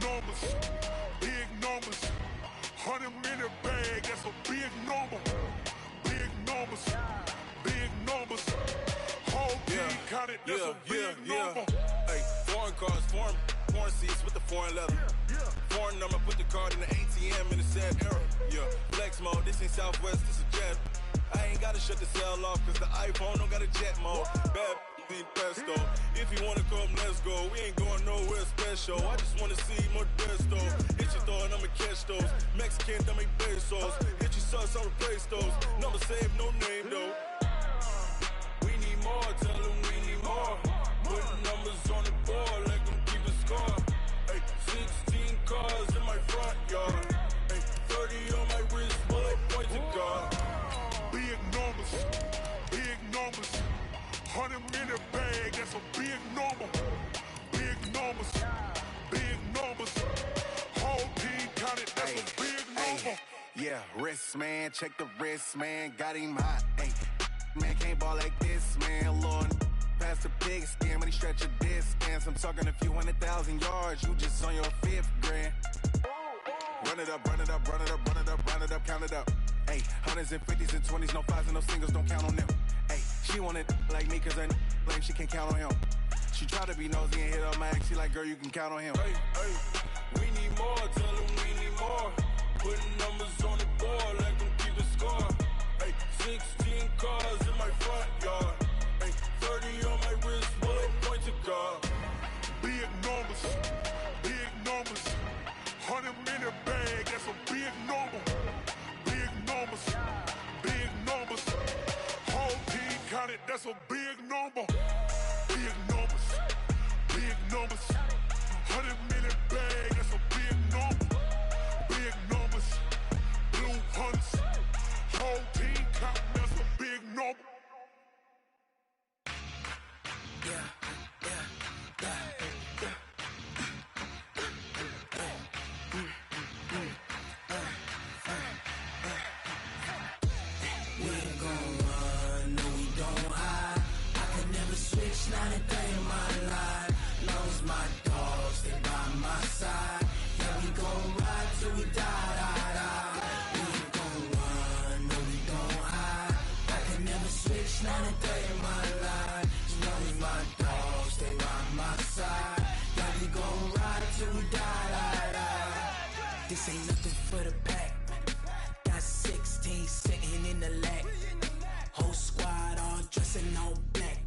numbers, big numbers. 100-minute bag, that's a big number. Big numbers, big numbers. Whole team counted, that's a big number. Hey, foreign cars, foreign seats with the foreign leather. Foreign number, put the card in the ATM in the sad era. Yeah, flex mode, this ain't Southwest, this a jet. I ain't gotta shut the cell off, cause the iPhone don't got a jet mode. Bad need pesto. If you wanna come, let's go. We ain't going nowhere special. I just wanna see more desto. Hit your thought, I'ma catch those. Mexican, that make pesos. Hit your sus, I'll replace those. Number saved, no name though. We need more, tell them we need more. Putting numbers on the board, let them keep a score. Ay, 16 cars in my front yard. Ay, 30 on my wrist, bullet point to God. Big numbers, big numbers. 100-minute bag, that's a big number. Big numbers, big numbers. Whole team counted, that's a big number. Yeah, wrist man, check the wrist man, got him hot. Ay, man can't ball like this, man. Lord, past the big skin, when he stretch a distance. I'm talking a few 100,000 yards, you just on your 5th grand. Run it up, run it up, run it up, run it up, run it up, count it up. Ay, 100s and 50s and 20s, no 5s and no singles, don't count on them. Ay, she want it like me, cause her lame, she can't count on him. She try to be nosy and hit up my ex, she like, girl, you can count on him. Hey, hey, we need more, tell them we need more. Putting numbers on the board, let them keep a score. Hey, 16 cars in my front yard. Hey, 30 on my wrist, bullet point to God. Big numbers, big numbers. 100-minute bag, that's a big number. Big numbers, big numbers. Whole team counted, that's a big number. Big numbers, big numbers. 100-minute bag, that's a big number. Big numbers, blue hunts. Whole team counting, that's a big number. Yeah. Not a day in my life, long as my dogs stay by my side. Yeah, we gon' ride till we die. We ain't gon' run, no we don't hide. I can never switch, not a day in my life, as long as my dogs stay by my side. Yeah, we gon' ride till we die. This ain't nothing for the pack. Got 16 sitting in the lag. Whole squad all dressing all black.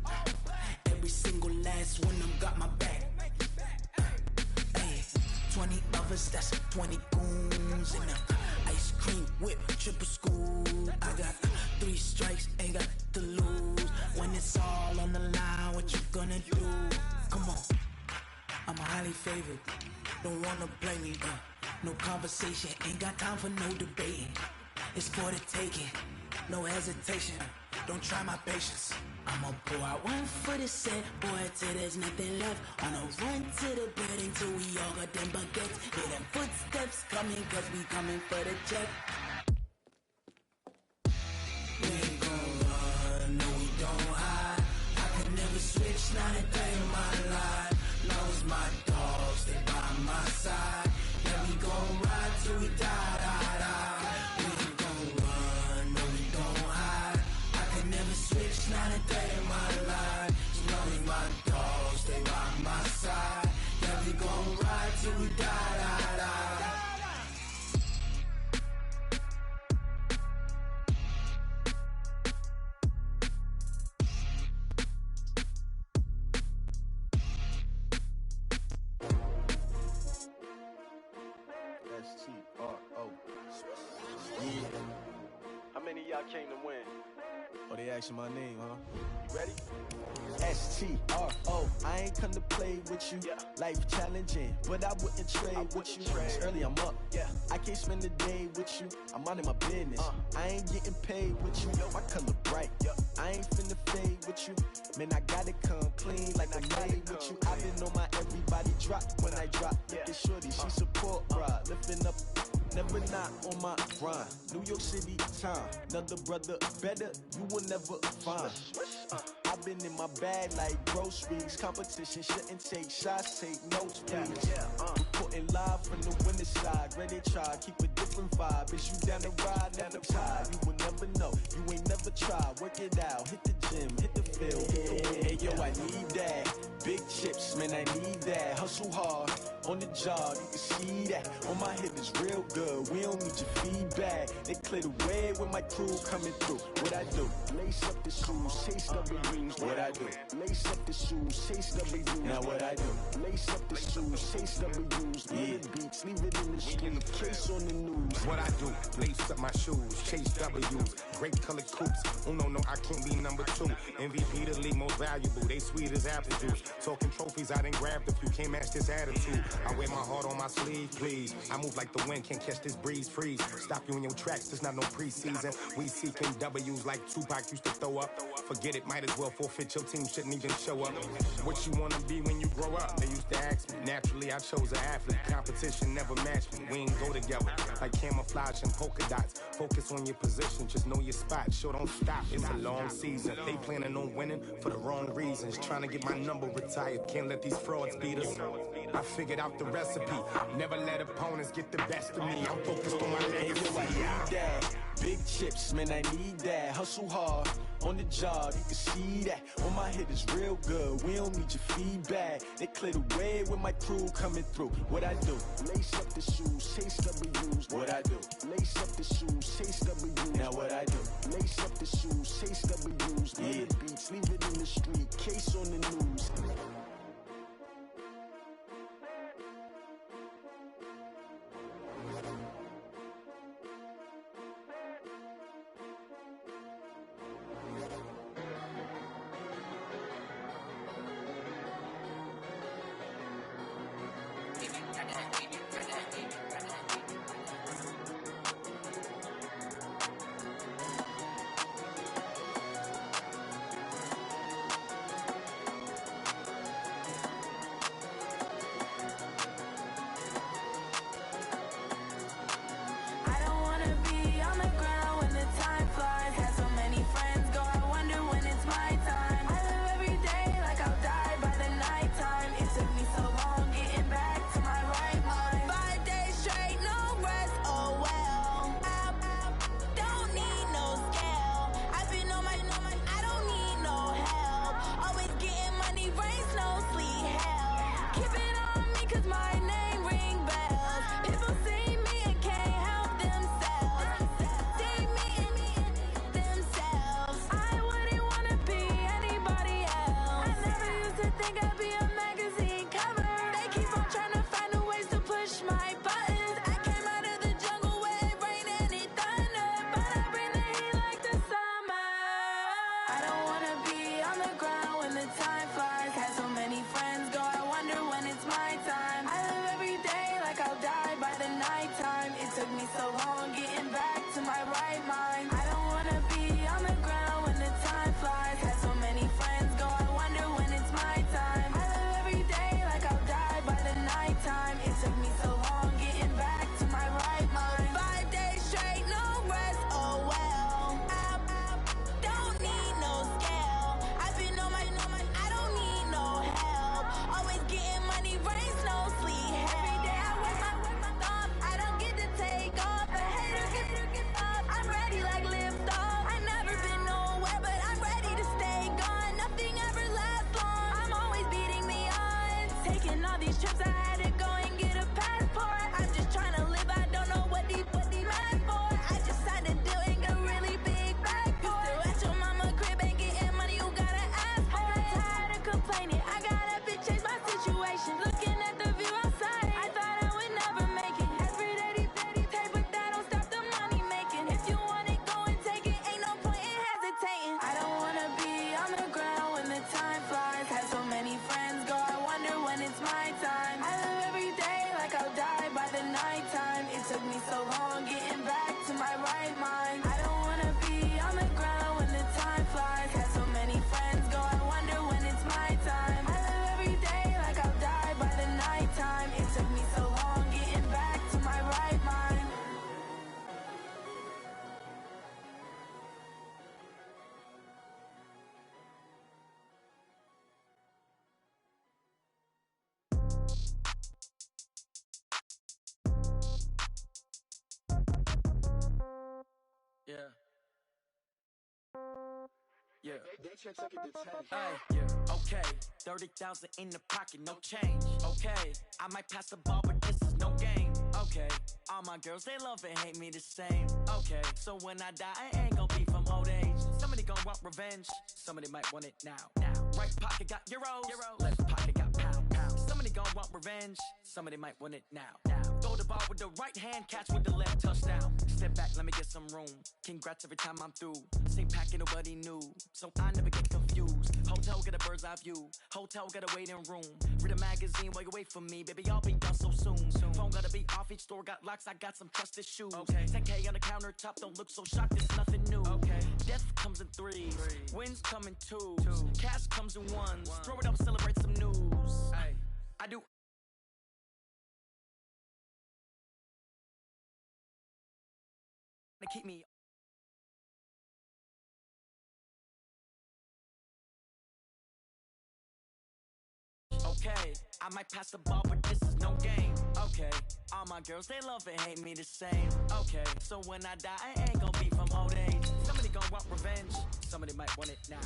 Every single last one of them got my back. Ay, 20 of us, that's 20 goons in a ice cream whip, triple school. I got 3 strikes, ain't got to lose. When it's all on the line, what you gonna do? Come on, I'm highly favored. Don't wanna play me, no conversation, ain't got time for no debating. It's for the taking, no hesitation. Don't try my patience. I'ma pour out one for the set, boy, till there's nothing left. On a run to the bed until we all got them baguettes. Hear them footsteps coming, cause we coming for the check. We ain't gon' run, no we don't hide. I could never switch, not a day in my life. Long as my dogs stay by my side. Yeah, we gon' ride till we die. We ain't gon' run, no we don't hide. Never switch, not a day in my life. As long as my dogs stay by my side. Yeah, we gon' ride till we die. S-T-R-O. Yeah. How many of y'all came to win? Oh, they asking my name, huh? You ready? S-T-R-O. I ain't come to play with you. Life challenging, but I wouldn't trade with you. It's early, I'm up. I can't spend the day with you. I'm minding my business. I ain't getting paid with you. My color bright. I ain't finna fade with you. Man, I gotta come clean like I'm made with you. I've been on my everybody drop when I drop. Look at shorty, she support ride. Lifting up, never not on my grind. New York City time. Another brother better, you will never find. I've been in my bag like groceries. Competition shouldn't take shots, take notes, please. Report reporting live from the winter side. Ready to try, keep a different vibe. Is you down the ride, down the tide? You will never know, you ain't never tried. Work it out, hit the gym, hit the field, hit the wind. Hey yo, I need that. Big chips, man, I need that. Hustle hard, on the job, you can see that. On my hip is real good, we don't need your feedback. They clear the way with my crew coming through. What I do? Lace up the shoes, chase W's. What I do? Lace up the shoes, chase W's. Now what I do? Lace up the shoes, chase W's. Yeah, beats, leave it in the street, case on the news. What I do? Lace up my shoes, chase W's. Great colored coops. Oh no, I can't be number 2. MVP the league most valuable. They sweet as apple juice. Talking trophies, I done grabbed a few. Can't match this attitude. I wear my heart on my sleeve, please. I move like the wind, can't catch this breeze, freeze. Stop you in your tracks, there's not no preseason. We seeking W's like Tupac used to throw up. Forget it, might as well forfeit. Your team shouldn't even show up. What you wanna be when you grow up? They used to ask me. Naturally, I chose an athlete. Competition never matched me. We ain't go together like camouflage and polka dots. Focus on your position, just know your spot. Sure, don't stop. It's a long season. They planning on winning for the wrong reasons. Trying to get my number retired. Can't let these frauds beat us. I figured out the recipe. Never let opponents get the best of me. I'm focused on my legacy. I need that. Big chips, man, I need that. Hustle hard, on the job, you can see that. On my hit is real good, we don't need your feedback. They clear the way with my crew coming through. What I do? Lace up the shoes, chase W's. What I do? Lace up the shoes, chase W's. Now what I do? Lace up the shoes, chase W's. Yeah, beats, leave it in the street, case on the news. Yeah. Yeah. Hey, yeah. Okay. 30,000 in the pocket, no change. Okay. I might pass the ball, but this is no game. Okay. All my girls, they love and hate me the same. Okay. So when I die, I ain't gonna be from old age. Somebody gonna want revenge. Somebody might want it now. Right pocket got euros. Left pocket got pounds. Somebody gonna want revenge. Somebody might want it now. Throw the ball with the right hand, catch with the left, touchdown. Step back, let me get some room. Congrats every time I'm through. Same packet, nobody knew, so I never get confused. Hotel get a bird's eye view. Hotel got a waiting room. Read a magazine while you wait for me, baby. I'll be done so soon. Phone gotta be off. Each store got locks. I got some trusted shoes. Okay. 10K on the countertop. Don't look so shocked. It's nothing new. Okay. Death comes in threes. Wins come in twos. Cash comes in ones. Throw it up, celebrate some news. Ay. I do. To keep me. Okay, I might pass the ball, but this is no game. Okay, all my girls, they love and hate me the same. Okay, so when I die, I ain't gonna be from old age. Somebody gonna want revenge. Somebody might want it now.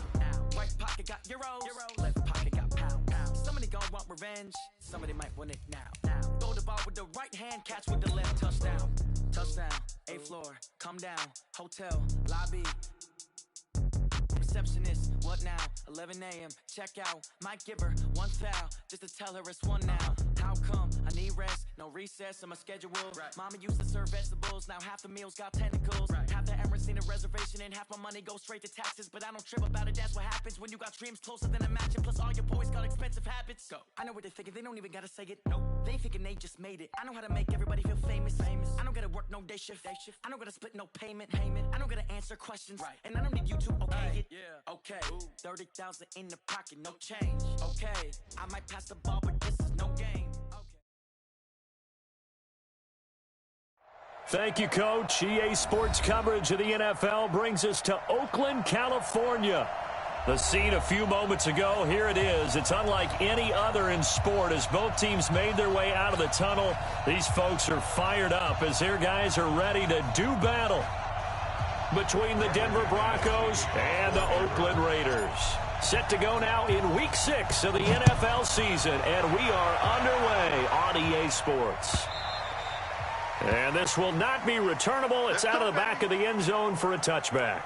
Right pocket got euros. Left pocket got pounds. Somebody gonna want revenge. Somebody might want it now. Throw the ball with the right hand, catch with the left, touchdown. Touchdown, 8th floor, come down. Hotel, lobby. Receptionist, what now? 11 a.m. Check out. Might give her one foul just to tell her it's one now. How come? I need rest, no recess in my schedule. Right. Mama used to serve vegetables, now half the meals got tentacles. Right. Half the Emirates need a reservation and half my money goes straight to taxes. But I don't trip about it, that's what happens when you got dreams closer than a match. And plus all your boys got expensive habits. Go. I know what they're thinking, they don't even gotta say it. Nope. They ain't thinking they just made it. I know how to make everybody feel famous. I don't gotta work no day shift. I don't gotta split no payment. I don't gotta answer questions. Right. And I don't need you to okay it. Yeah. Okay. 30,000 in the pocket, no change. Okay. I might pass the ball, but this is no game. Okay. Thank you, Coach. EA Sports coverage of the NFL brings us to Oakland, California. The scene a few moments ago, here it is. It's unlike any other in sport as both teams made their way out of the tunnel. These folks are fired up as their guys are ready to do battle between the Denver Broncos and the Oakland Raiders. Set to go now in Week 6 of the NFL season, and we are underway on EA Sports. And this will not be returnable. It's out of the back of the end zone for a touchback.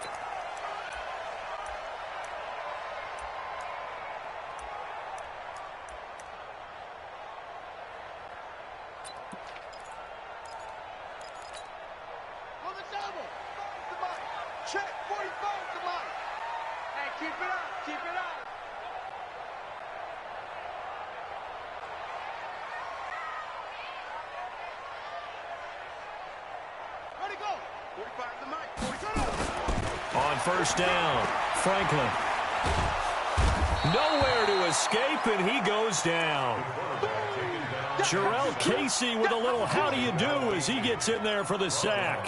On first down, Franklin. Nowhere to escape, and he goes down. Jarrell Casey with a little how do you do as he gets in there for the sack.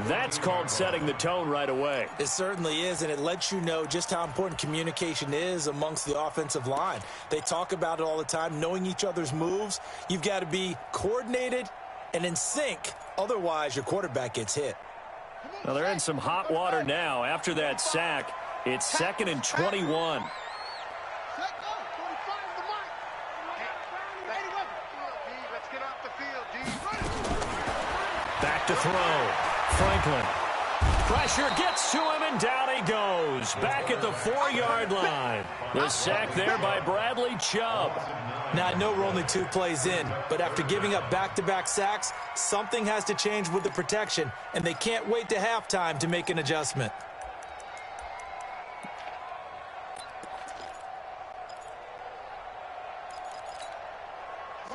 That's called setting the tone right away. It certainly is, and it lets you know just how important communication is amongst the offensive line. They talk about it all the time, knowing each other's moves. You've got to be coordinated and in sync. Otherwise, your quarterback gets hit. Well, they're in some hot water now. After that sack, it's 2nd and 21. Back to throw. Franklin. Pressure gets to him, and down he goes. Back at the 4-yard line. The sack there by Bradley Chubb. Now, I know we're only 2 plays in, but after giving up back-to-back sacks, something has to change with the protection, and they can't wait to halftime to make an adjustment.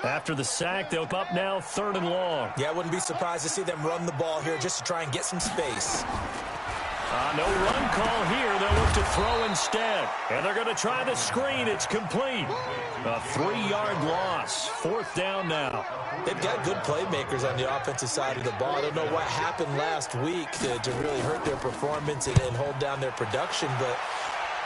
After the sack, they'll up now 3rd and long. Yeah, I wouldn't be surprised to see them run the ball here just to try and get some space. No run call here. They'll look to throw instead. And they're going to try the screen. It's complete. A 3-yard loss. 4th down now. They've got good playmakers on the offensive side of the ball. I don't know what happened last week to really hurt their performance and hold down their production, but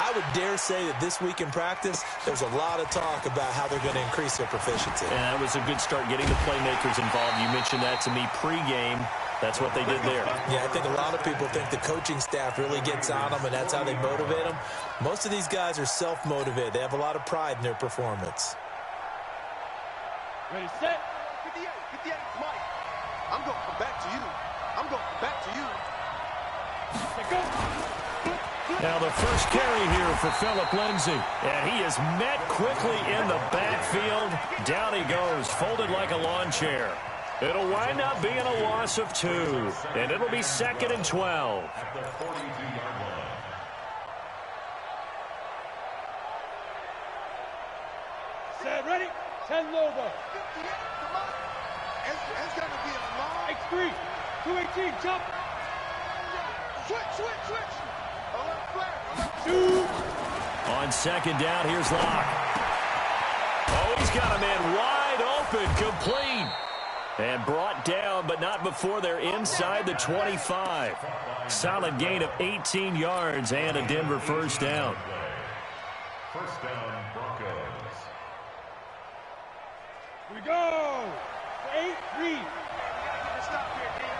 I would dare say that this week in practice, there's a lot of talk about how they're going to increase their proficiency. And that was a good start getting the playmakers involved. You mentioned that to me pregame. That's what they did there. Yeah, I think a lot of people think the coaching staff really gets on them, and that's how they motivate them. Most of these guys are self-motivated. They have a lot of pride in their performance. Ready, set. 58, Mike. I'm going to come back to you. I'm going to come back to you. Now the first carry here for Phillip Lindsay. And he is met quickly in the backfield. Down he goes, folded like a lawn chair. It'll wind up being a loss of 2. And it'll be 2nd and 12. Set, ready? 10 low ball. 58, come on. It's going to be a long. X3, 218, jump. Switch. On 2nd down, here's Locke. Oh, he's got a man wide open, complete. And brought down, but not before they're inside the 25. Solid gain of 18 yards and a Denver first down. First down, Broncos. Here we go. 8, read. Stop here, Dan.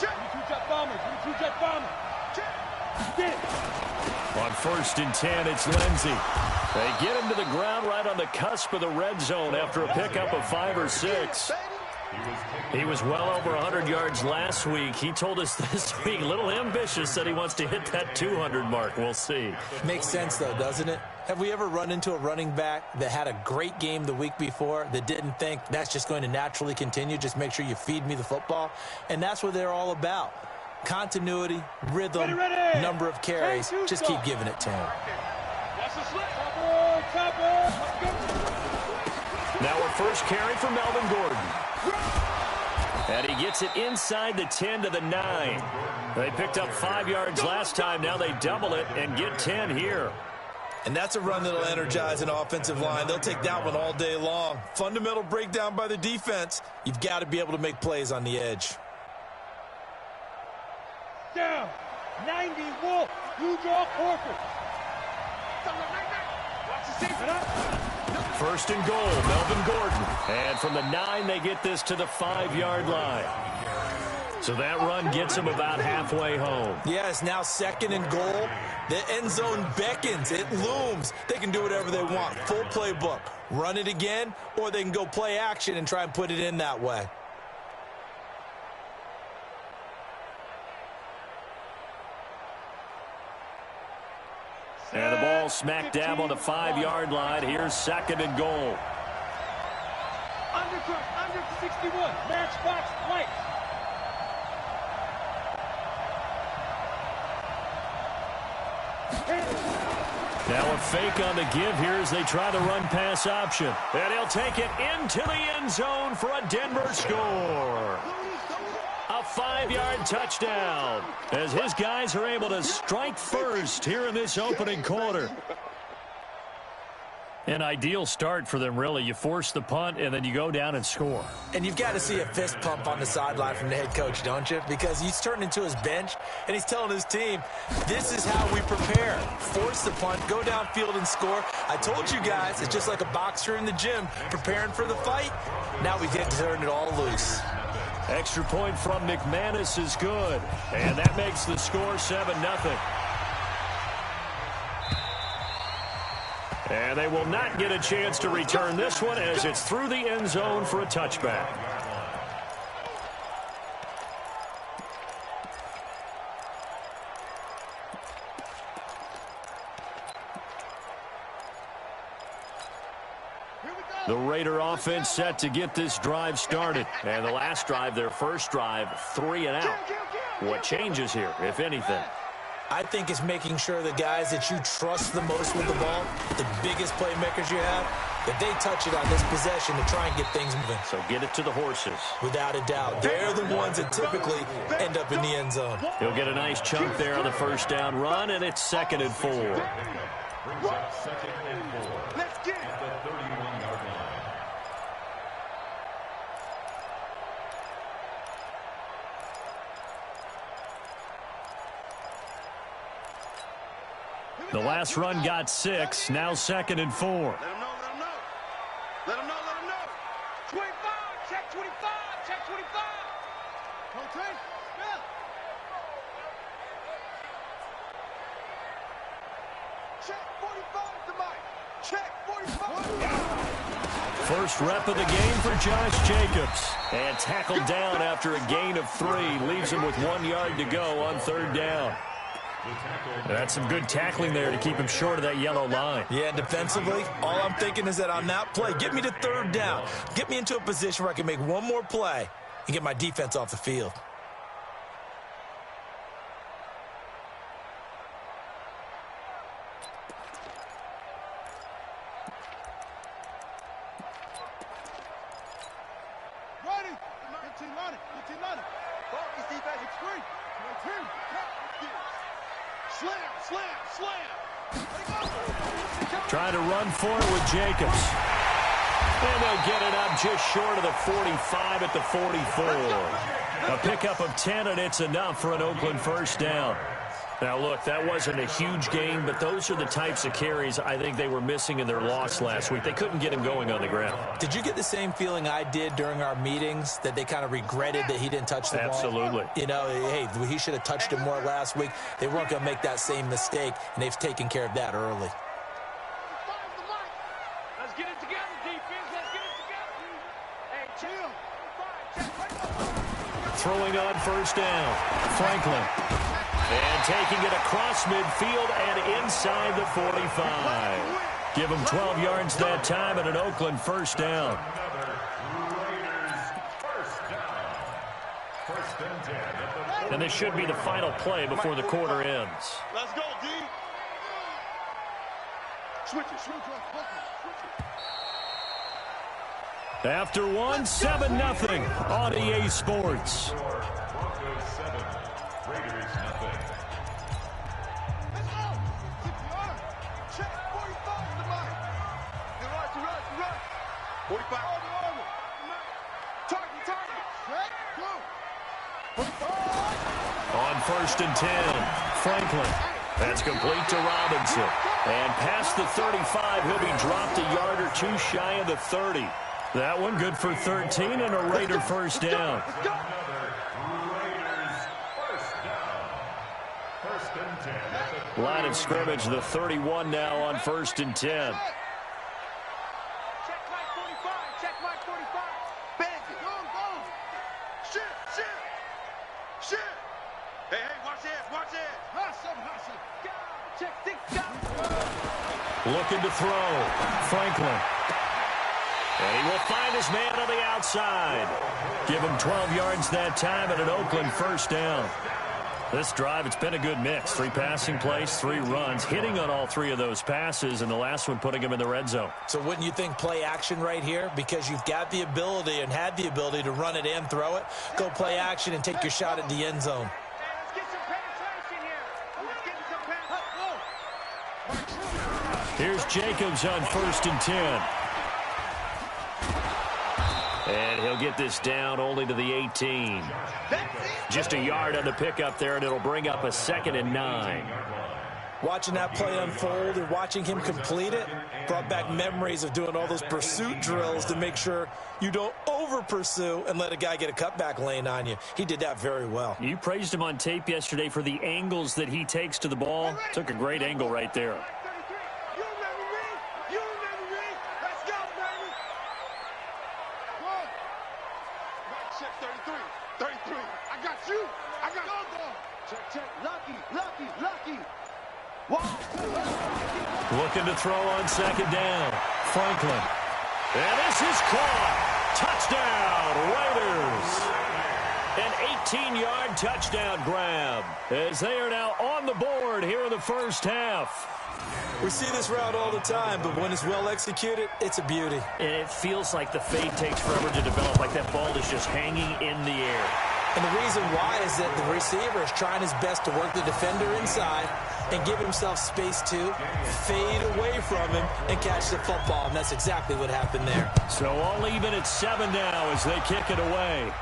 Check. 2-jet bombers. 2-jet bombers. Check. Get it. On 1st and 10, it's Lindsay. They get him to the ground right on the cusp of the red zone after a pickup of 5 or 6. He was well over 100 yards last week. He told us this week, a little ambitious, said he wants to hit that 200 mark. We'll see. Makes sense, though, doesn't it? Have we ever run into a running back that had a great game the week before that didn't think that's just going to naturally continue? Just make sure you feed me the football. And that's what they're all about. Continuity, rhythm, number of carries. Just keep giving it to him. Now a first carry for Melvin Gordon. And he gets it inside the 10 to the 9. They picked up 5 yards last time. Now they double it and get 10 here. And that's a run that'll energize an offensive line. They'll take that one all day long. Fundamental breakdown by the defense. You've got to be able to make plays on the edge. Down. 90 Wolf. You draw Corker. First and goal, Melvin Gordon. And from the 9, they get this to the 5-yard line. So that run gets them about halfway home. Yeah, it's now 2nd and goal. The end zone beckons. It looms. They can do whatever they want. Full playbook. Run it again, or they can go play action and try and put it in that way. And the ball smack dab on the 5-yard line. Here's 2nd and goal. Under 61. Matchbox white. Now a fake on the give here as they try the run-pass option. And he'll take it into the end zone for a Denver score. A 5-yard touchdown as his guys are able to strike first here in this opening quarter. An ideal start for them, really. You force the punt, and then you go down and score. And you've got to see a fist pump on the sideline from the head coach, don't you? Because he's turning into his bench, and he's telling his team, this is how we prepare. Force the punt, go downfield and score. I told you guys, it's just like a boxer in the gym preparing for the fight. Now we get to turn it all loose. Extra point from McManus is good, and that makes the score 7-0. And they will not get a chance to return this one as it's through the end zone for a touchback. The Raider offense set to get this drive started. And the last drive, their first drive, 3 and out. What changes here, if anything? I think it's making sure the guys that you trust the most with the ball, the biggest playmakers you have, that they touch it on this possession to try and get things moving. So get it to the horses. Without a doubt. They're the ones that typically end up in the end zone. He'll get a nice chunk there on the first down run, and it's 2nd and 4. Let's get it. The 31-yard line. The last run got 6, now 2nd and 4. Let him know. Let him know. 25, check 25, check 25. First rep of the game for Josh Jacobs. And tackled down after a gain of 3. Leaves him with 1 yard to go on 3rd down. That's some good tackling there to keep him short of that yellow line. Yeah, and defensively, all I'm thinking is that on that play, get me to 3rd down. Get me into a position where I can make one more play and get my defense off the field. Trying to run for it with Jacobs. And they'll get it up just short of the 45 at the 44. A pickup of 10, and it's enough for an Oakland first down. Now, look, that wasn't a huge gain, but those are the types of carries I think they were missing in their loss last week. They couldn't get him going on the ground. Did you get the same feeling I did during our meetings, that they kind of regretted that he didn't touch the ball? Absolutely. You know, hey, he should have touched it more last week. They weren't going to make that same mistake, and they've taken care of that early. Let's get it together, defense. Let's get it together. Hey, chill. Throwing on first down. Franklin. And taking it across midfield and inside the 45. Give him 12 yards that time and an Oakland first down. And this should be the final play before the quarter ends. Let's go, D. Switch it. After one, 7-0 on EA Sports. Broncos 7, Raiders nothing. Let's go. Check 45 to mine. To right. 45. Target. Check. Go. 45. On 1st and 10, Franklin. That's complete to Robinson. And past the 35, he'll be dropped a yard or 2 shy of the 30. That one good for 13 and a Raider first down. Line of scrimmage, the 31 now on 1st and 10. Check Mike 45. Check Mike 45. Bang it. Go. Shit. Hey, watch it. Hot seven. Check 6 down. Looking to throw. Franklin. And he will find his man on the outside. Give him 12 yards that time and an Oakland first down. This drive, it's been a good mix. 3 passing plays, 3 runs, hitting on all 3 of those passes, and the last one putting him in the red zone. So wouldn't you think play action right here? Because you've got the ability and had the ability to run it and throw it. Go play action and take your shot at the end zone. Let's get some penetration here. Here's Jacobs on 1st and 10. And he'll get this down only to the 18. Just a yard on the pickup there, and it'll bring up a 2nd and 9. Watching that play unfold and watching him complete it brought back memories of doing all those pursuit drills to make sure you don't over-pursue and let a guy get a cutback lane on you. He did that very well. You praised him on tape yesterday for the angles that he takes to the ball. Took a great angle right there. Looking to throw on 2nd down. Franklin. And this is caught. Touchdown, Raiders. An 18-yard touchdown grab as they are now on the board here in the first half. We see this route all the time, but when it's well executed, it's a beauty. And it feels like the fade takes forever to develop, like that ball is just hanging in the air. And the reason why is that the receiver is trying his best to work the defender inside and give himself space to fade away from him and catch the football. And that's exactly what happened there. So all even at 7 now as they kick it away.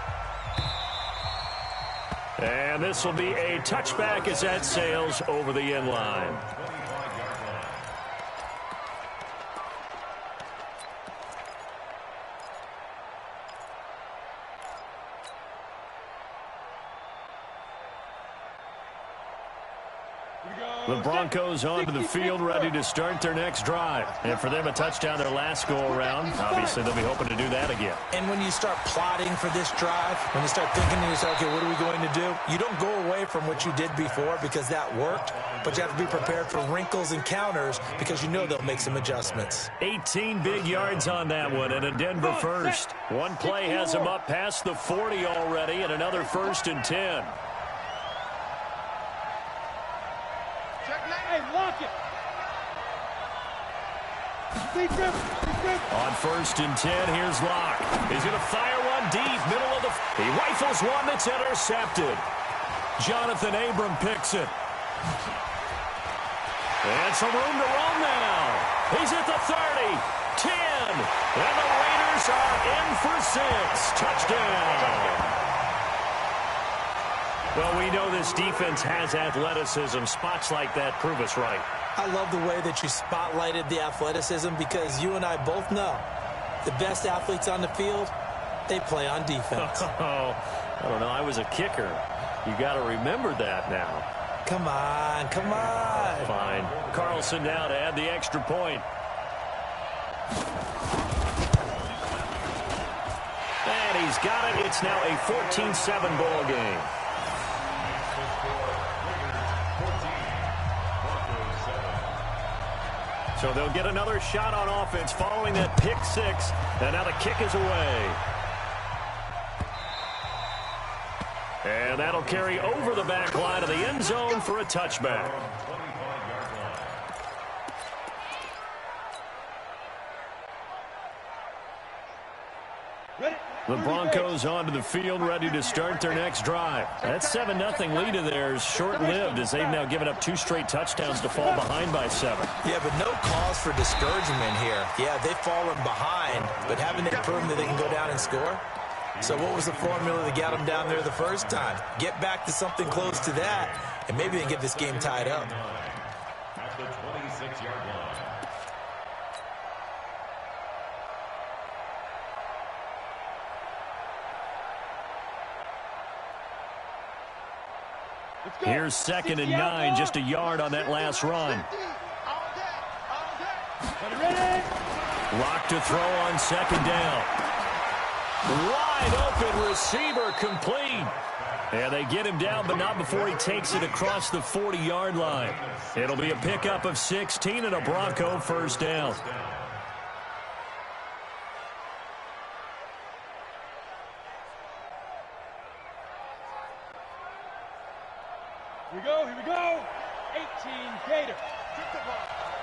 And this will be a touchback as that sails over the end line. The Broncos onto the field, ready to start their next drive. And for them, a touchdown their last go-around. Obviously, they'll be hoping to do that again. And when you start plotting for this drive, when you start thinking to yourself, okay, what are we going to do? You don't go away from what you did before because that worked, but you have to be prepared for wrinkles and counters because you know they'll make some adjustments. 18 big yards on that one, and a Denver first. One play has them up past the 40 already, and another 1st and 10. Hey, lock it. On 1st and 10, here's Locke. He's going to fire one deep, middle of the... He rifles one that's intercepted. Jonathan Abram picks it. And some room to roam now. He's at the 30, 10, and the Raiders are in for 6. Touchdown. Well, we know this defense has athleticism. Spots like that prove us right. I love the way that you spotlighted the athleticism because you and I both know the best athletes on the field, they play on defense. Oh, I don't know. I was a kicker. You got to remember that now. Come on, come on. Fine. Carlson now to add the extra point. And he's got it. It's now a 14-7 ball game. So they'll get another shot on offense following that pick 6. And now the kick is away. And that'll carry over the back line of the end zone for a touchback. The Broncos onto the field, ready to start their next drive. That 7-0 lead of theirs short-lived as they've now given up 2 straight touchdowns to fall behind by 7. Yeah, but no cause for discouragement here. Yeah, they've fallen behind, but haven't they proven that they can go down and score? So what was the formula that got them down there the first time? Get back to something close to that, and maybe they can get this game tied up. At the 26-yard line. Here's 2nd and 9, just a yard on that last run. Lock to throw on 2nd down. Wide open receiver complete. And they get him down, but not before he takes it across the 40-yard line. It'll be a pickup of 16 and a Bronco first down. Here we go. 18 Gator.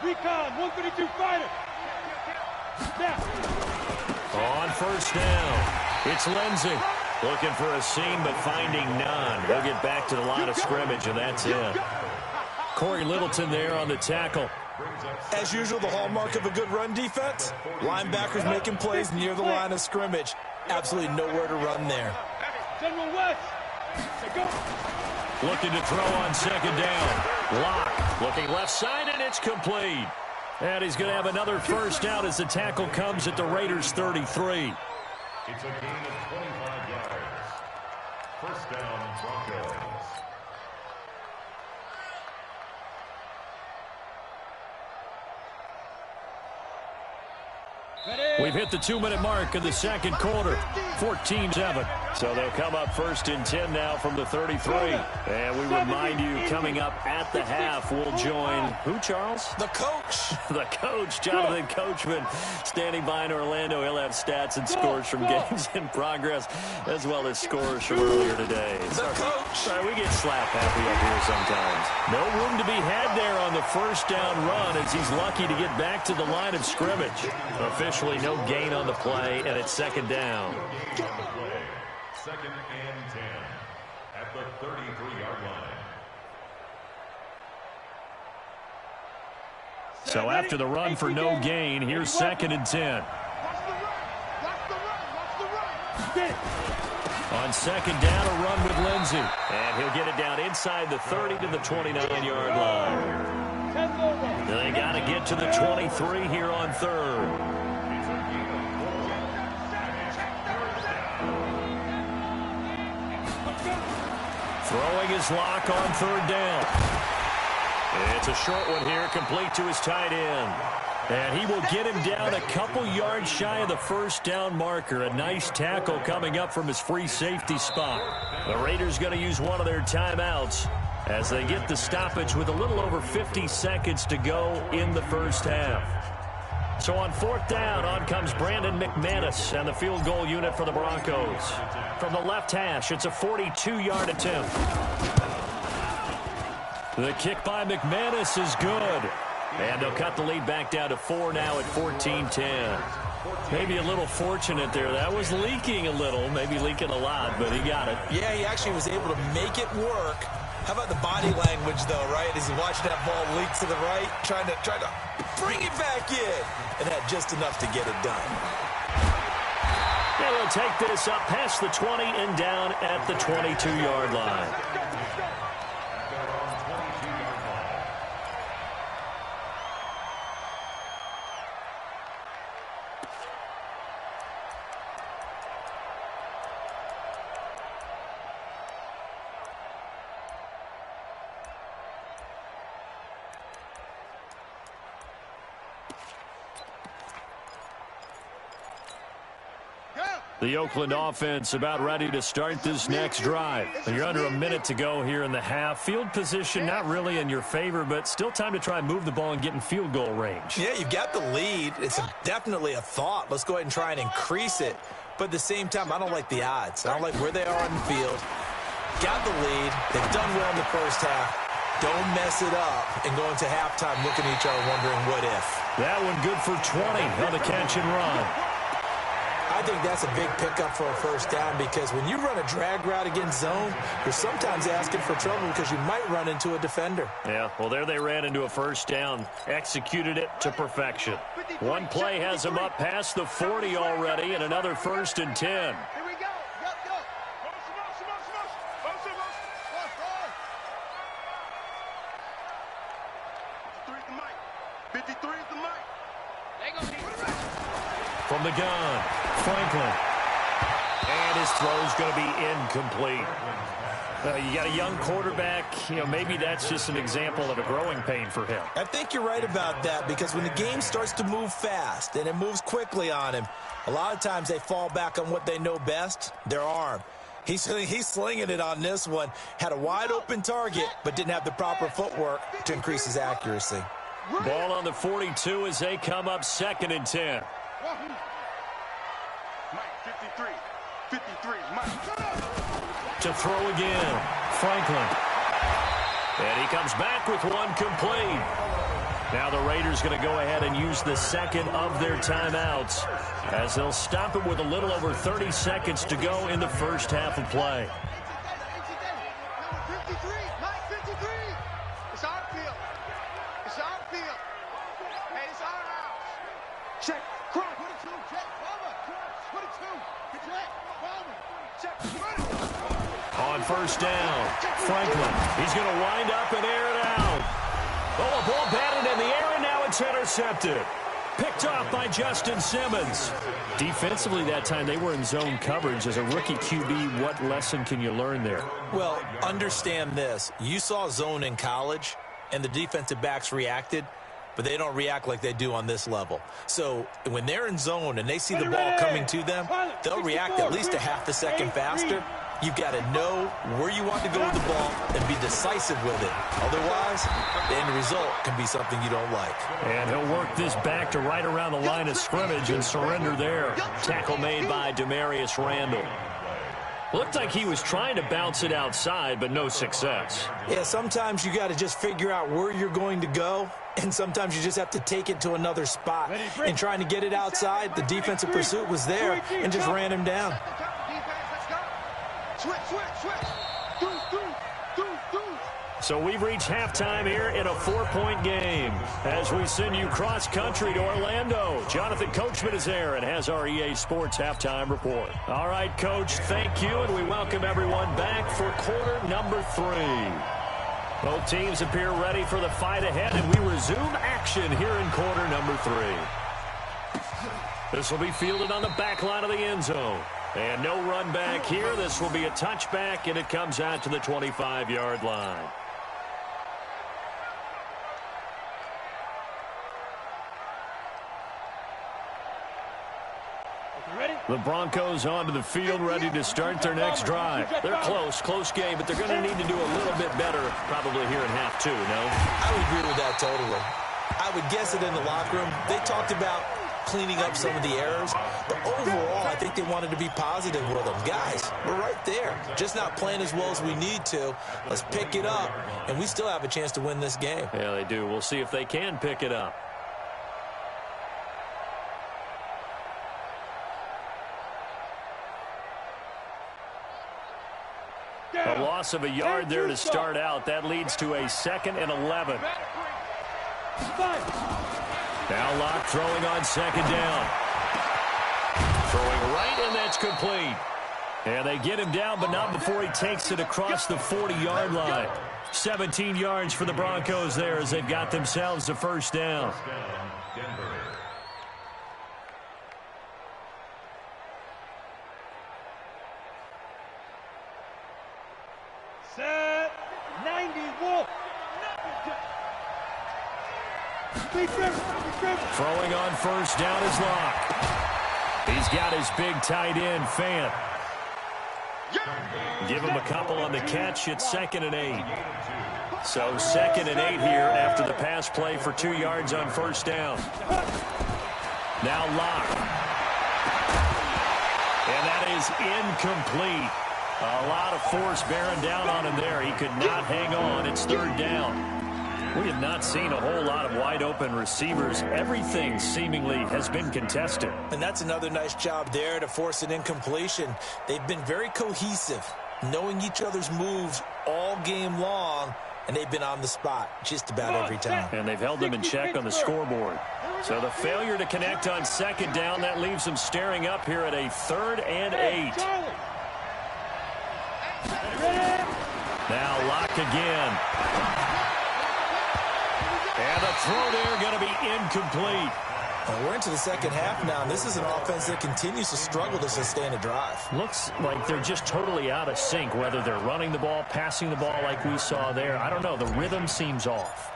Recon, 132 fighter. Snap. On 1st down, it's Lindsey. Looking for a seam, but finding none. He'll get back to the line of scrimmage, and that's it. Corey Littleton there on the tackle. As usual, the hallmark of a good run defense, linebackers making plays near the line of scrimmage. Absolutely nowhere to run there. General West. Go. Looking to throw on 2nd down. Lock looking left side, and it's complete. And he's going to have another first down as the tackle comes at the Raiders' 33. It's a gain of 25 yards. First down, Broncos. We've hit the 2-minute mark in the second quarter. 14-7. So they'll come up 1st and 10 now from the 33. And we remind you, coming up at the half, we'll join who, Charles? The coach. The coach, Jonathan Coachman, standing by in Orlando. He'll have stats and scores from games in progress, as well as scores from earlier today. Sorry, we get slap happy up here sometimes. No room to be had there on the first down run as he's lucky to get back to the line of scrimmage. Officially no gain on the play, and it's 2nd down. 2nd and 10 at the 33-yard line. So after the run for no gain, here's 2nd and 10. On 2nd down, a run with Lindsey. And he'll get it down inside the 30 to the 29-yard line. They got to get to the 23 here on 3rd. Throwing his Lock on 3rd down. It's a short one here, complete to his tight end. And he will get him down a couple yards shy of the first down marker. A nice tackle coming up from his free safety spot. The Raiders going to use one of their timeouts as they get the stoppage with a little over 50 seconds to go in the first half. So on fourth down, on comes Brandon McManus and the field goal unit for the Broncos. From the left hash, it's a 42-yard attempt. The kick by McManus is good. And they'll cut the lead back down to 4 now at 14-10. Maybe a little fortunate there. That was leaking a little, maybe leaking a lot, but he got it. Yeah, he actually was able to make it work. How about the body language, though, right? As he watched that ball leak to the right, trying to bring it back in, and had just enough to get it done. Yeah, we'll take this up past the 20 and down at the 22-yard line. The Oakland offense about ready to start this next drive. You're under a minute to go here in the half. Field position not really in your favor, but still time to try and move the ball and get in field goal range. Yeah, you've got the lead. It's definitely a thought. Let's go ahead and try and increase it. But at the same time, I don't like the odds. I don't like where they are on the field. Got the lead. They've done well in the first half. Don't mess it up and go into halftime looking at each other wondering what if. That one good for 20 on the catch and run. I think that's a big pickup for a first down because when you run a drag route against zone, you're sometimes asking for trouble because you might run into a defender. Yeah, well, there they ran into a first down, executed it to perfection. One play has them up past the 40 already, and another 1st and 10. Here we go. Go. 53 is the mic. They gonna need it. From the gun, Franklin. And his throw's going to be incomplete. You got a young quarterback. Maybe that's just an example of a growing pain for him. I think you're right about that because when the game starts to move fast and it moves quickly on him, a lot of times they fall back on what they know best, their arm. He's slinging it on this one. Had a wide open target, but didn't have the proper footwork to increase his accuracy. Ball on the 42 as they come up 2nd and 10. Mike, 53, Mike. To throw again, Franklin. And he comes back with one complete. Now the Raiders going to go ahead and use the second of their timeouts as they'll stop it with a little over 30 seconds to go in the first half of play. Number 53, Mike, 53. It's our field. It's our field. Hey, it's our house. Check. Cross. 22. Check. Bomber. 22. Check. Bomber. Check. On first down, Franklin. He's going to wind up and air it out. Oh, a ball batted in the air, and now it's intercepted. Picked off by Justin Simmons. Defensively that time, they were in zone coverage. As a rookie QB, what lesson can you learn there? Well, understand this. You saw zone in college, and the defensive backs reacted, but they don't react like they do on this level. So when they're in zone and they see the ball coming to them, they'll react at least a half a second faster. You've got to know where you want to go with the ball and be decisive with it. Otherwise, the end result can be something you don't like. And he'll work this back to right around the line of scrimmage and surrender there. Tackle made by Demarius Randall. Looked like he was trying to bounce it outside, but no success. Yeah, sometimes you got to just figure out where you're going to go, and sometimes you just have to take it to another spot. And trying to get it outside, the defensive pursuit was there and just ran him down. So we've reached halftime here in a 4-point game as we send you cross-country to Orlando. Jonathan Coachman is there and has our EA Sports halftime report. All right, Coach, thank you, and we welcome everyone back for quarter number 3. Both teams appear ready for the fight ahead, and we resume action here in quarter number 3. This will be fielded on the back line of the end zone. And no run back here. This will be a touchback, and it comes out to the 25-yard line. The Broncos onto the field, ready to start their next drive. They're close game, but they're going to need to do a little bit better probably here in half two, no? I would agree with that totally. I would guess it in the locker room. They talked about cleaning up some of the errors, but overall, I think they wanted to be positive with them. Guys, we're right there. Just not playing as well as we need to. Let's pick it up, and we still have a chance to win this game. Yeah, they do. We'll see if they can pick it up. A loss of a yard there to start out. That leads to a 2nd and 11. Now Locke throwing on 2nd down. Throwing right, and that's complete. And they get him down, but not before he takes it across the 40-yard line. 17 yards for the Broncos there as they've got themselves a first down. Set 91. Throwing on first down is Locke. He's got his big tight end, Fant. Give him a couple on the catch. It's 2nd and 8. So 2nd and 8 here after the pass play for 2 yards on first down. Now Locke. And that is incomplete. A lot of force bearing down on him there. He could not hang on. It's 3rd down. We have not seen a whole lot of wide-open receivers. Everything seemingly has been contested. And that's another nice job there to force an incompletion. They've been very cohesive, knowing each other's moves all game long, and they've been on the spot just about every time. And they've held them in check on the scoreboard. So the failure to connect on 2nd down, that leaves them staring up here at a 3rd and 8. Now Locke again. And the throw there going to be incomplete. Well, we're into the second half now, and this is an offense that continues to struggle to sustain a drive. Looks like they're just totally out of sync, whether they're running the ball, passing the ball like we saw there. I don't know. The rhythm seems off.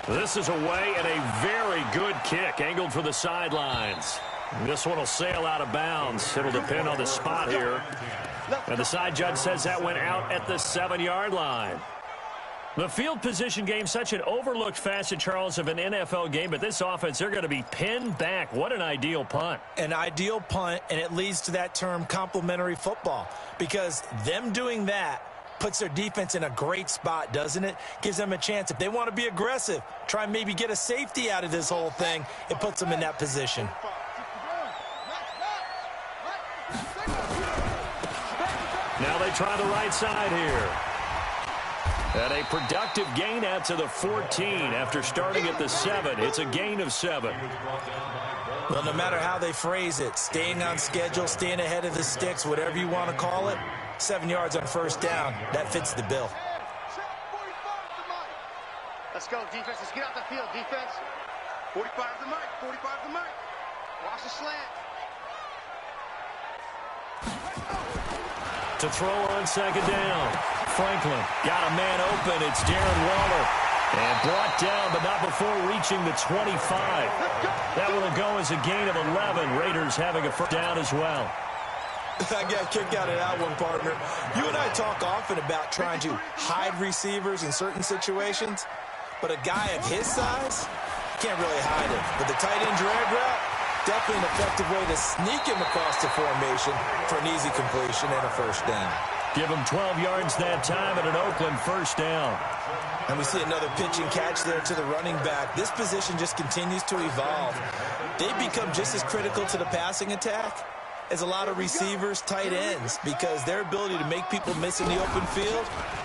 This is away, and a very good kick angled for the sidelines. This one will sail out of bounds. It'll depend on the spot here. And the side judge says that went out at the 7-yard line. The field position game, such an overlooked facet, Charles, of an NFL game, but this offense, they're going to be pinned back. What an ideal punt. An ideal punt, and it leads to that term complementary football, because them doing that puts their defense in a great spot, doesn't it? Gives them a chance. If they want to be aggressive, try and maybe get a safety out of this whole thing, it puts them in that position. Now they try the right side here. And a productive gain out to the 14 after starting at the 7. It's a gain of 7. Well, no matter how they phrase it, staying on schedule, staying ahead of the sticks, whatever you want to call it, 7 yards on first down, that fits the bill. Let's go, defense. Let's get out the field, defense. 45 the mic, 45 the mic. Watch the slant. To throw on 2nd down. Franklin got a man open. It's Darren Waller. And brought down, but not before reaching the 25. That one will go as a gain of 11. Raiders having a first down as well. I got kicked out of that one, partner. You and I talk often about trying to hide receivers in certain situations, but a guy of his size can't really hide him. But the tight end drag route, definitely an effective way to sneak him across the formation for an easy completion and a first down. Give him 12 yards that time and an Oakland first down. And we see another pitch and catch there to the running back. This position just continues to evolve. They become just as critical to the passing attack as a lot of receivers, tight ends, because their ability to make people miss in the open field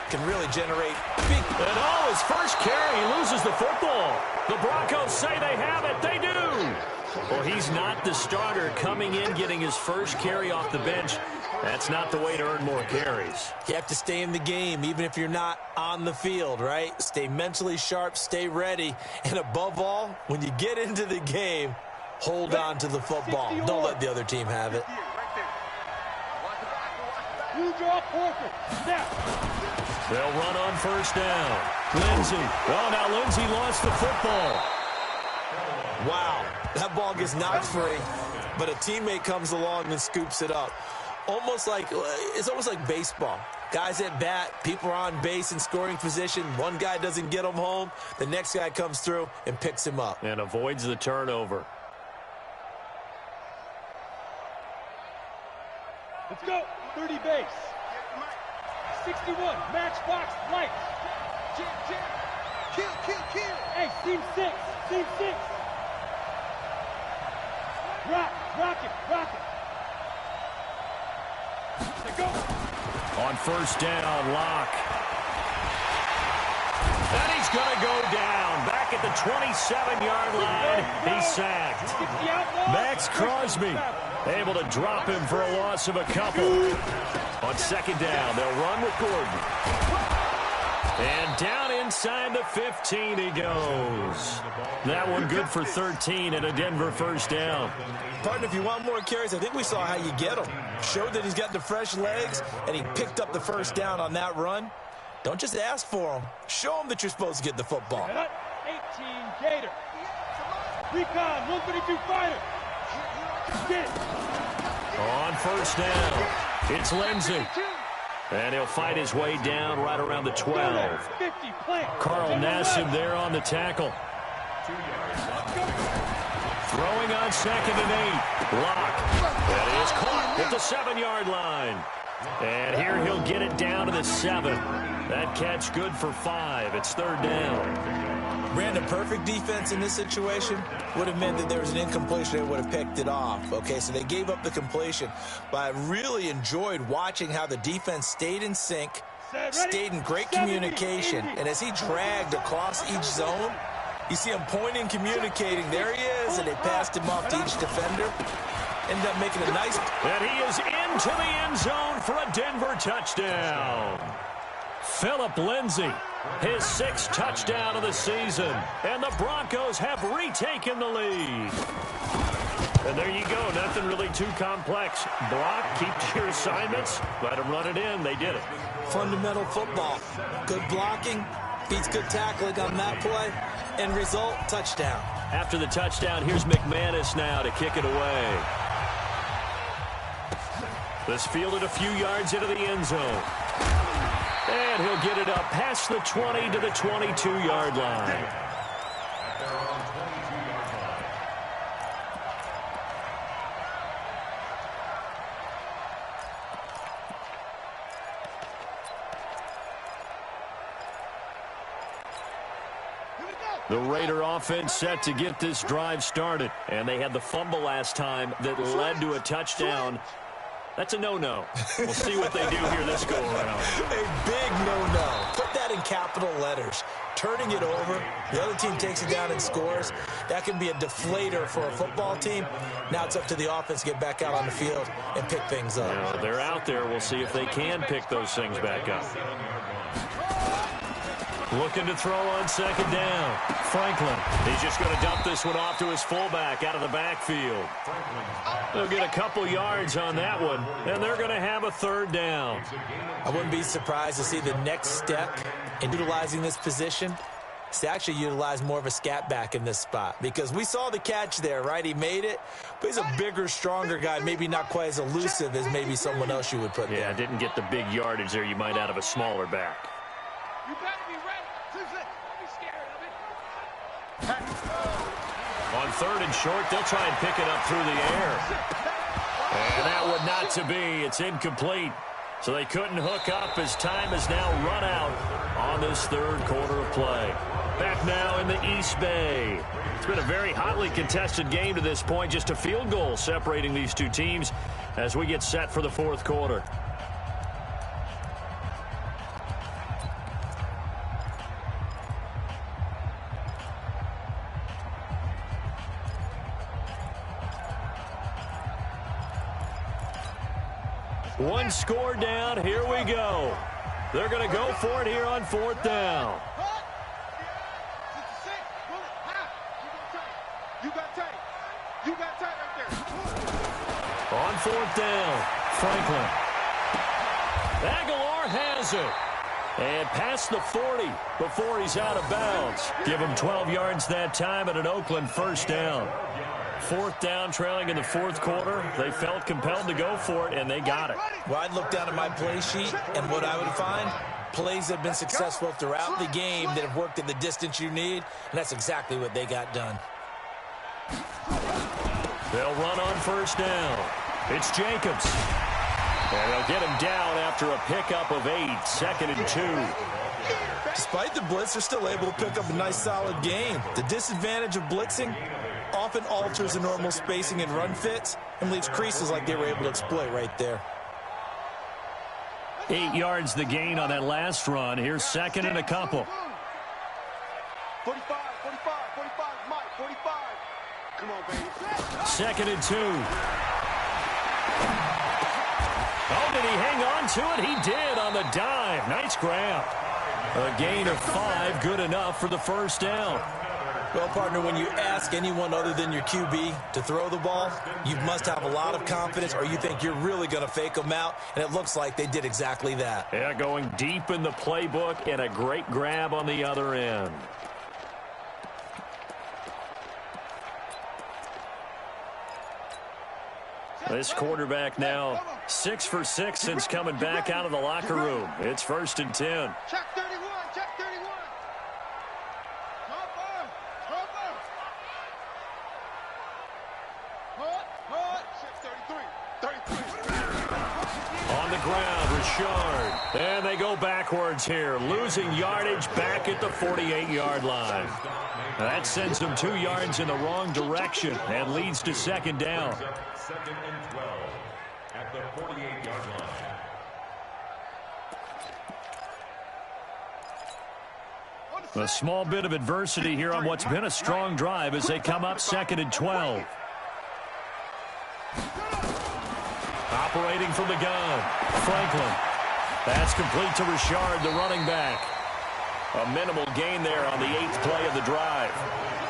can really generate big... And his first carry, he loses the football. The Broncos say they have it. They do. Well, he's not the starter coming in, getting his first carry off the bench. That's not the way to earn more carries. You have to stay in the game, even if you're not on the field, right? Stay mentally sharp, stay ready, and above all, when you get into the game, hold on to the football. Don't let the other team have it. They'll run on first down. Lindsey. Oh, now Lindsey lost the football. Wow. That ball gets knocked free, but a teammate comes along and scoops it up. It's almost like baseball. Guys at bat, people are on base in scoring position. One guy doesn't get him home. The next guy comes through and picks him up. And avoids the turnover. Let's go. 30 base. 61. Matchbox light. Kill. Hey, team 6. Team 6. Rock it. Let's go. On first down, Locke. And he's going to go down. Back at the 27-yard line, he's sacked. Max Crosby able to drop him for a loss of a couple. On second down, they'll run with Gordon. And down inside the 15 he goes. That one good for 13 and a Denver first down. Partner, if you want more carries, I think we saw how you get them. Showed that he's got the fresh legs, and he picked up the first down on that run. Don't just ask for them. Show them that you're supposed to get the football. 18 Gator. Recon, 132 fighter. Get it. On first down, it's Lindsey. And he'll fight his way down right around the 12. Carl Nassib there on the tackle. Throwing on second and 8. Locke. That is caught at the 7-yard line. And here he'll get it down to the 7. That catch good for 5. It's third down. Brandon, perfect defense in this situation would have meant that there was an incompletion. They would have picked it off. Okay, so they gave up the completion. But I really enjoyed watching how the defense stayed in sync, stayed in great communication. And as he dragged across each zone, you see him pointing, communicating. There he is, and they passed him off to each defender. Ended up making a nice... And he is into the end zone for a Denver touchdown. Phillip Lindsay, his 6th touchdown of the season. And the Broncos have retaken the lead. And there you go. Nothing really too complex. Block, keep your assignments, let them run it in. They did it. Fundamental football. Good blocking, beats good tackling on that play. End result, touchdown. After the touchdown, here's McManus now to kick it away. This fielded a few yards into the end zone. And he'll get it up past the 20 to the 22-yard line. The Raider offense set to get this drive started. And they had the fumble last time that led to a touchdown. That's a no-no. We'll see what they do here this go-around. A big no-no. Put that in capital letters. Turning it over, the other team takes it down and scores. That can be a deflator for a football team. Now it's up to the offense to get back out on the field and pick things up. Now, they're out there. We'll see if they can pick those things back up. Looking to throw on second down. Franklin. He's just going to dump this one off to his fullback out of the backfield. They'll get a couple yards on that one, and they're going to have a third down. I wouldn't be surprised to see the next step in utilizing this position is to actually utilize more of a scat back in this spot. Because we saw the catch there, right? He made it, but he's a bigger, stronger guy, maybe not quite as elusive as maybe someone else you would put there. Yeah, didn't get the big yardage there you might out of a smaller back. You better be ready. Don't be scared of it. On third and short, they'll try and pick it up through the air. And that would not to be. It's incomplete. So they couldn't hook up as time has now run out on this third quarter of play. Back now in the East Bay. It's been a very hotly contested game to this point. Just a field goal separating these two teams as we get set for the fourth quarter. One score down. Here we go. They're going to go for it here on fourth down. On fourth down, Franklin. Aguilar has it. And past the 40 before he's out of bounds. Give him 12 yards that time and an Oakland first down. 4th down, trailing in the 4th quarter. They felt compelled to go for it, and they got it. Well, I'd look down at my play sheet, and what I would find, plays that have been successful throughout the game that have worked in the distance you need, and that's exactly what they got done. They'll run on 1st down. It's Jacobs. And they'll get him down after a pickup of 8, 2nd and 2. Despite the blitz, they're still able to pick up a nice, solid gain. The disadvantage of blitzing often alters the normal spacing and run fits and leaves creases like they were able to exploit right there. 8 yards the gain on that last run. Here's 2nd and a couple. 45, 45, 45, Mike, 45. Come on, baby. 2nd and 2. Oh, did he hang on to it? He did on the dive. Nice grab. A gain of 5, good enough for the 1st down. Well, partner, when you ask anyone other than your QB to throw the ball, you must have a lot of confidence or you think you're really going to fake them out, and it looks like they did exactly that. Yeah, going deep in the playbook and a great grab on the other end. This quarterback now 6 for 6 since coming back out of the locker room. It's 1st and 10. Check 31, check 31. Cover, cover. Hut, check 33, 33. On the ground, Richard. And they go backwards here, losing yardage back at the 48-yard line. That sends them 2 yards in the wrong direction and leads to 2nd down. 2nd and 12 at the 48-yard line. A small bit of adversity here on what's been a strong drive as they come up 2nd and 12. Operating from the gun, Franklin. That's complete to Richard, the running back. A minimal gain there on the 8th play of the drive.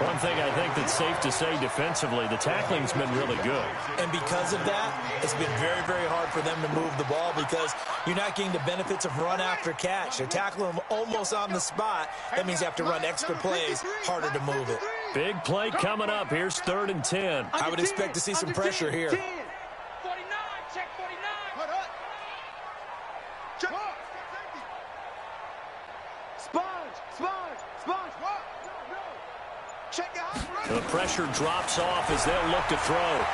One thing I think that's safe to say defensively, the tackling's been really good. And because of that, it's been very, very hard for them to move the ball because you're not getting the benefits of run after catch. They're tackling them almost on the spot. That means you have to run extra plays, harder to move it. Big play coming up. Here's 3rd and 10. I would expect to see some pressure here. 49, check 49. Hut. Check. Sponge. Check it out. The pressure drops off as they'll look to throw.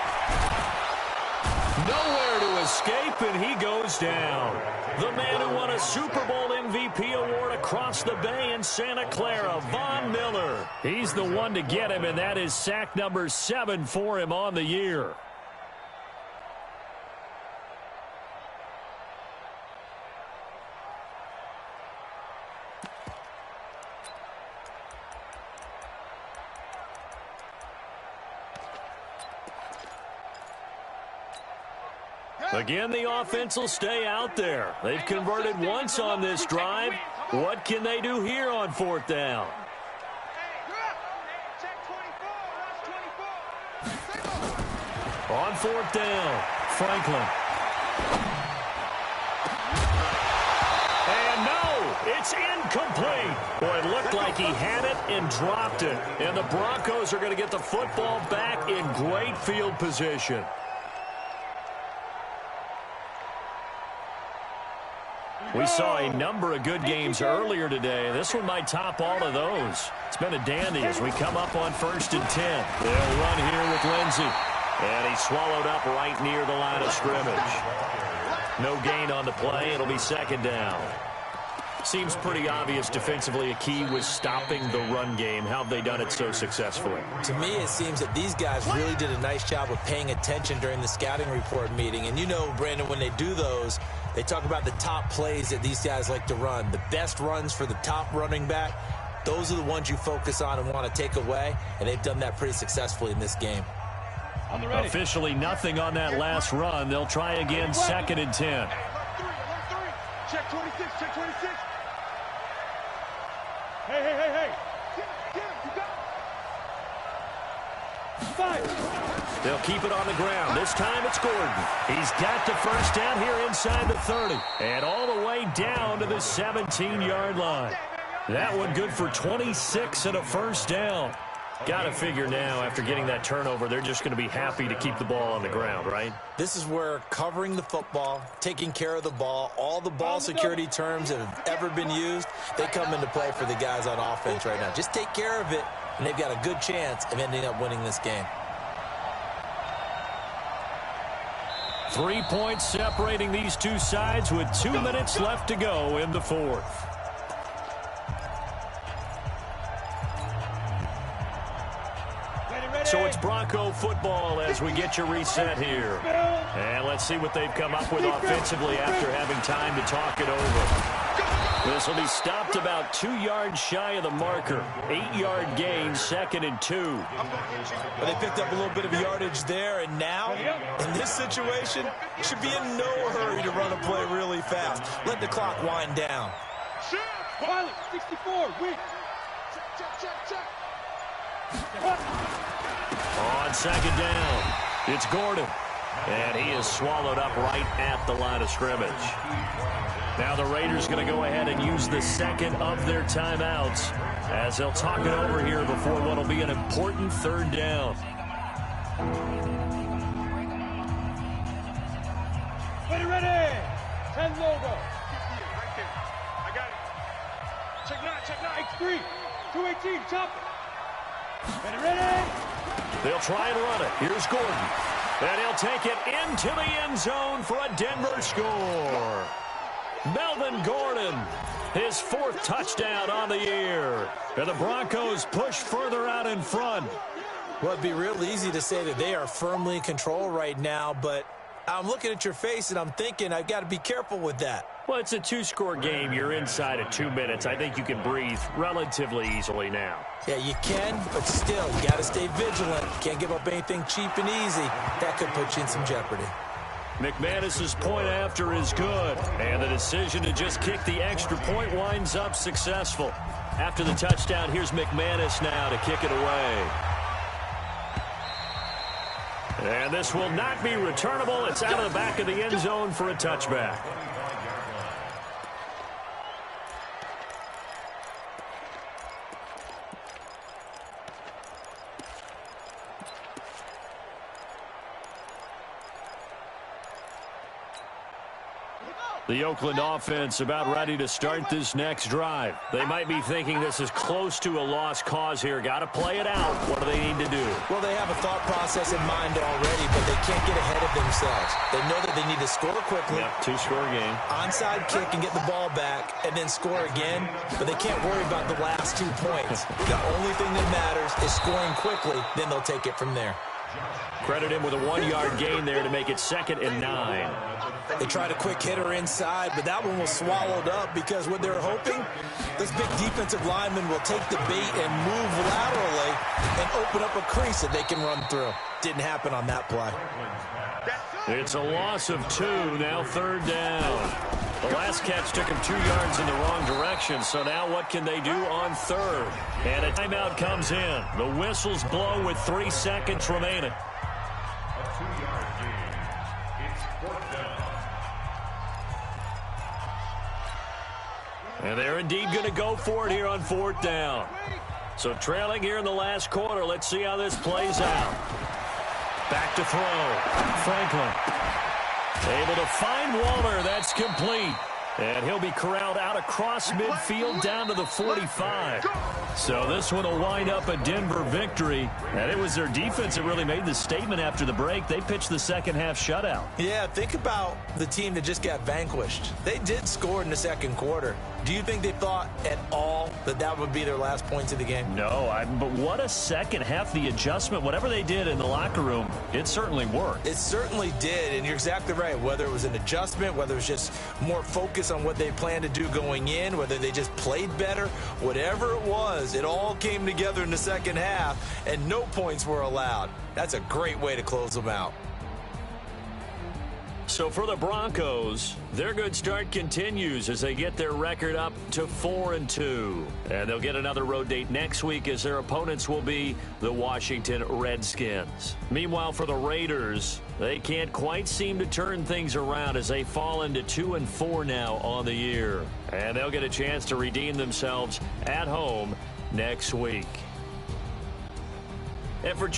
Nowhere to escape, and he goes down. The man who won a Super Bowl MVP award across the bay in Santa Clara, Von Miller. He's the one to get him, and that is sack number 7 for him on the year. Again, the offense will stay out there. They've converted once on this drive. What can they do here on 4th down? On 4th down, Franklin. And no, it's incomplete. Boy, it looked like he had it and dropped it. And the Broncos are going to get the football back in great field position. We saw a number of good games earlier today. This one might top all of those. It's been a dandy as we come up on 1st and 10. They'll run here with Lindsey. And he's swallowed up right near the line of scrimmage. No gain on the play. It'll be 2nd down. Seems pretty obvious defensively a key was stopping the run game. How have they done it so successfully? To me, it seems that these guys really did a nice job of paying attention during the scouting report meeting. And you know, Brandon, when they do those, they talk about the top plays that these guys like to run. The best runs for the top running back, those are the ones you focus on and want to take away. And they've done that pretty successfully in this game. Officially nothing on that last run. They'll try again 2nd and 10. Check 26, check 26. Hey. They'll keep it on the ground. This time it's Gordon. He's got the 1st down here inside the 30. And all the way down to the 17-yard line. That one good for 26 and a 1st down. Got to figure now, after getting that turnover, they're just going to be happy to keep the ball on the ground, right? This is where covering the football, taking care of the ball, all the ball security terms that have ever been used, they come into play for the guys on offense right now. Just take care of it, and they've got a good chance of ending up winning this game. 3 points separating these two sides with 2 minutes left to go in the fourth. So it's Bronco football as we get you reset here. And let's see what they've come up with offensively after having time to talk it over. This will be stopped about 2 yards shy of the marker. 8-yard gain, 2nd and 2. Well, they picked up a little bit of yardage there, and now, in this situation, should be in no hurry to run a play really fast. Let the clock wind down. Pilot, 64, weak. On 2nd down, it's Gordon. And he is swallowed up right at the line of scrimmage. Now the Raiders going to go ahead and use the second of their timeouts as they'll talk it over here before what will be an important 3rd down. Ready. 10 logo. Right there. I got it. Check 9. X3. 218. Chop it. Ready. They'll try and run it. Here's Gordon. And he'll take it into the end zone for a Denver score. Melvin Gordon, his 4th touchdown on the year. And the Broncos push further out in front. Well, it'd be real easy to say that they are firmly in control right now, but I'm looking at your face and I'm thinking I've got to be careful with that. Well, it's a 2-score game. You're inside of 2 minutes. I think you can breathe relatively easily now. Yeah, you can, but still, you got to stay vigilant. Can't give up anything cheap and easy. That could put you in some jeopardy. McManus's point after is good, and the decision to just kick the extra point winds up successful. After the touchdown, here's McManus now to kick it away. And this will not be returnable. It's out of the back of the end zone for a touchback. The Oakland offense about ready to start this next drive. They might be thinking this is close to a lost cause here. Got to play it out. What do they need to do? Well, they have a thought process in mind already, but they can't get ahead of themselves. They know that they need to score quickly. Yep, 2-score game. Onside kick and get the ball back and then score again, but they can't worry about the last 2 points. The only thing that matters is scoring quickly, then they'll take it from there. Credit him with a 1-yard gain there to make it 2nd and 9. They tried a quick hitter inside, but that one was swallowed up because what they're hoping, this big defensive lineman will take the bait and move laterally and open up a crease that they can run through. Didn't happen on that play. It's a loss of 2, now 3rd down. The last catch took him 2 yards in the wrong direction, so now what can they do on 3rd? And a timeout comes in. The whistles blow with 3 seconds remaining. A 2-yard gain. It's 4th down. And they're indeed going to go for it here on 4th down. So trailing here in the last quarter. Let's see how this plays out. Back to throw. Franklin. Able to find Waller. That's complete. And he'll be corralled out across midfield down to the 45. So this one will wind up a Denver victory. And it was their defense that really made the statement after the break. They pitched the second-half shutout. Yeah, think about the team that just got vanquished. They did score in the second quarter. Do you think they thought at all that that would be their last points of the game? No, but what a second half. The adjustment, whatever they did in the locker room, it certainly worked. It certainly did, and you're exactly right. Whether it was an adjustment, whether it was just more focus on what they planned to do going in, whether they just played better, whatever it was, it all came together in the second half, and no points were allowed. That's a great way to close them out. So for the Broncos, their good start continues as they get their record up to 4-2. And they'll get another road date next week as their opponents will be the Washington Redskins. Meanwhile, for the Raiders, they can't quite seem to turn things around as they fall into 2-4 now on the year. And they'll get a chance to redeem themselves at home next week. And for